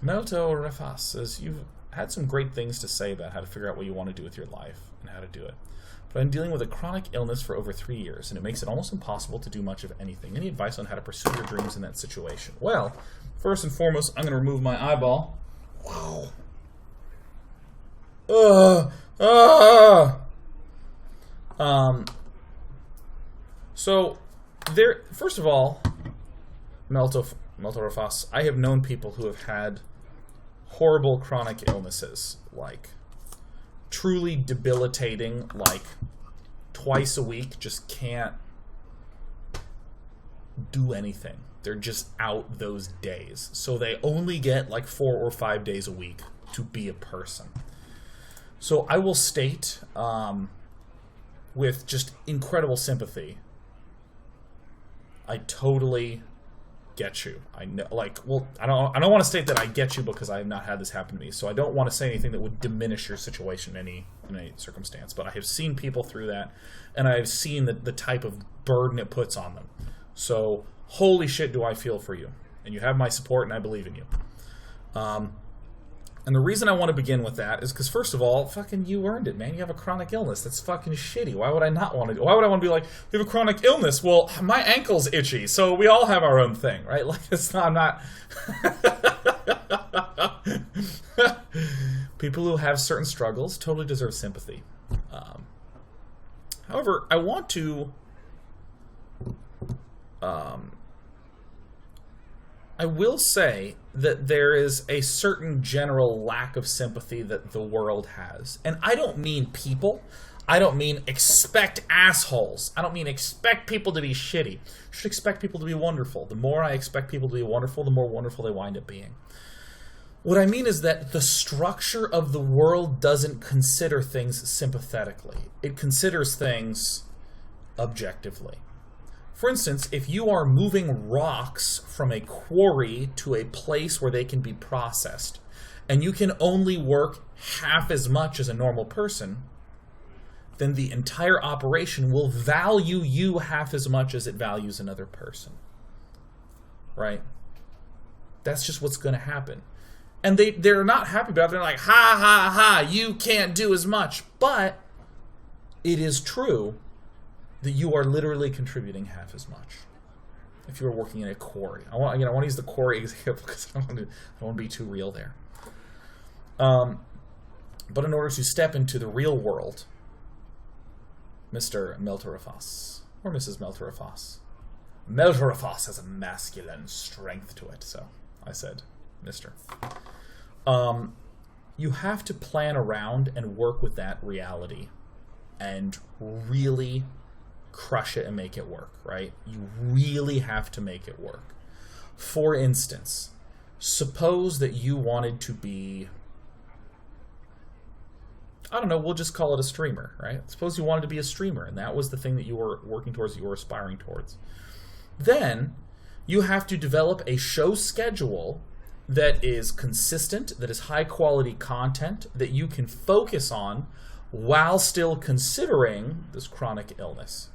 Melto Refas says, you've had some great things to say about how to figure out what you want to do with your life and how to do it. But I'm dealing with a chronic illness for over 3 years, and it makes it almost impossible to do much of anything. Any advice on how to pursue your dreams in that situation? Well, first and foremost, I'm going to remove my eyeball. Wow. So, there. First of all, Melto Refas, I have known people who have had horrible chronic illnesses, like truly debilitating, like twice a week, just can't do anything. They're just out those days. So they only get like 4 or 5 days a week to be a person. So I will state, with just incredible sympathy, I totally get you. I know, like, well, I don't want to state that I get you because I have not had this happen to me. So I don't want to say anything that would diminish your situation in any circumstance. But I have seen people through that, and I have seen the type of burden it puts on them. So holy shit, do I feel for you, and you have my support, and I believe in you. And the reason I want to begin with that is because, first of all, fucking you earned it, man. You have a chronic illness. That's fucking shitty. Why would I not want to? Why would I want to be like, you have a chronic illness? Well, my ankle's itchy, so we all have our own thing, right? Like, it's not, I'm not... People who have certain struggles totally deserve sympathy. However, I want to... I will say that there is a certain general lack of sympathy that the world has. And I don't mean people. I don't mean expect assholes. I don't mean expect people to be shitty. You should expect people to be wonderful. The more I expect people to be wonderful, the more wonderful they wind up being. What I mean is that the structure of the world doesn't consider things sympathetically. It considers things objectively. For instance, if you are moving rocks from a quarry to a place where they can be processed, and you can only work half as much as a normal person, then the entire operation will value you half as much as it values another person. Right? That's just what's going to happen. And they're not happy about it. They're like, ha, ha, ha, you can't do as much. But it is true that you are literally contributing half as much if you are working in a quarry. I want to use the quarry example because I don't want to be too real there. But in order to step into the real world, Mr. Meltorifas, or Mrs. Meltorifas. Meltorifas has a masculine strength to it, so I said Mr. You have to plan around and work with that reality and really crush it and make it work, right? You really have to make it work. For instance, suppose that you wanted to be, I don't know, we'll just call it a streamer, right? Suppose you wanted to be a streamer, and that was the thing that you were working towards, that you were aspiring towards. Then you have to develop a show schedule that is consistent, that is high-quality content, that you can focus on while still considering this chronic illness.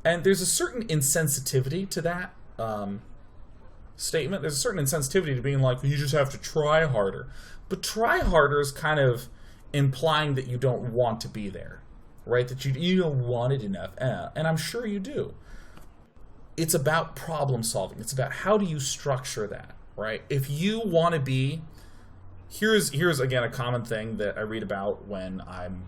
And there's a certain insensitivity to that statement. There's a certain insensitivity to being like, you just have to try harder. But try harder is kind of implying that you don't want to be there, right? That you don't want it enough. And I'm sure you do. It's about problem solving. It's about how do you structure that, right? If you want to be... Here's again a common thing that I read about when I'm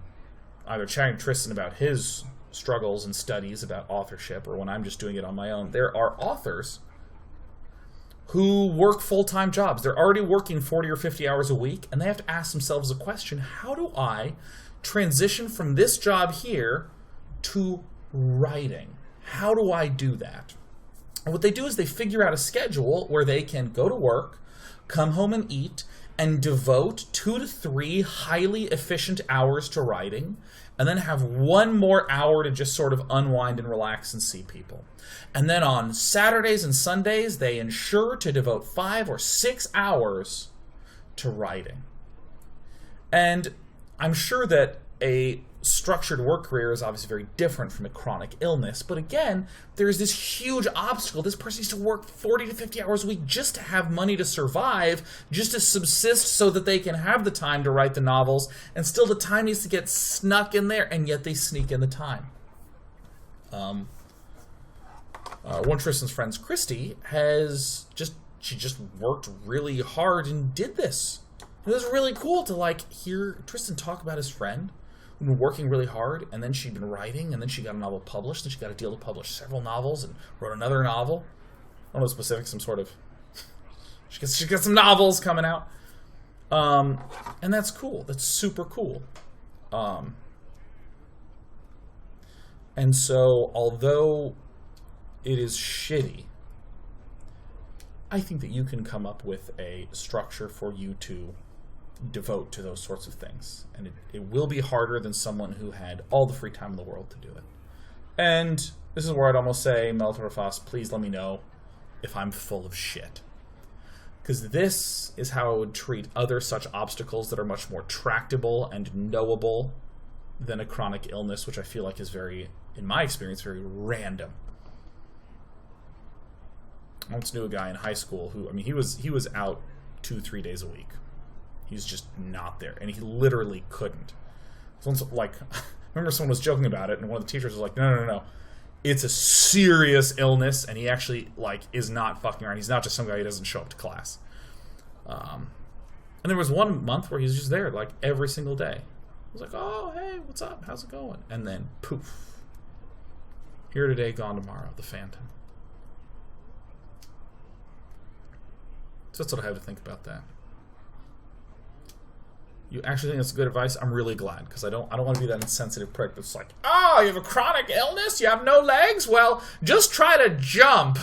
either chatting to Tristan about his struggles and studies about authorship, or when I'm just doing it on my own. There are authors who work full-time jobs. They're already working 40 or 50 hours a week, and they have to ask themselves a question: how do I transition from this job here to writing? How do I do that? And what they do is they figure out a schedule where they can go to work, come home and eat, and devote 2 to 3 highly efficient hours to writing, and then have 1 more hour to just sort of unwind and relax and see people. And then on Saturdays and Sundays, they ensure to devote 5 or 6 hours to writing. And I'm sure that a structured work career is obviously very different from a chronic illness, but again, there's this huge obstacle. This person needs to work 40 to 50 hours a week just to have money to survive, just to subsist so that they can have the time to write the novels, and still the time needs to get snuck in there, and yet they sneak in the time. One of Tristan's friends, Christie, she just worked really hard and did this. It was really cool to like hear Tristan talk about his friend who'd been working really hard, and then she'd been writing, and then she got a novel published, and she got a deal to publish several novels, and wrote another novel. I don't know specifics, some sort of... She got some novels coming out. And that's cool. That's super cool. And so, although it is shitty, I think that you can come up with a structure for you to devote to those sorts of things. And it will be harder than someone who had all the free time in the world to do it. And this is where I'd almost say, Meltorfas, please let me know if I'm full of shit. Because this is how I would treat other such obstacles that are much more tractable and knowable than a chronic illness, which I feel like is very, in my experience, very random. I once knew a guy in high school who, I mean, he was out 2-3 days a week. He was just not there, and he literally couldn't. Someone's like, I remember someone was joking about it, and one of the teachers was like, no. It's a serious illness, and he actually, like, is not fucking around. He's not just some guy who doesn't show up to class. And there was one month where he was just there, like, every single day. I was like, oh, hey, what's up? How's it going? And then, poof. Here today, gone tomorrow, the Phantom. So that's what I have to think about that. You actually think that's good advice? I'm really glad, because I don't want to be that insensitive prick that's like, oh, you have a chronic illness? You have no legs? Well, just try to jump.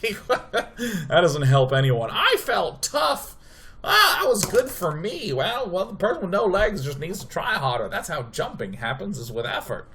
That doesn't help anyone. I felt tough. That was good for me. Well, the person with no legs just needs to try harder. That's how jumping happens, is with effort.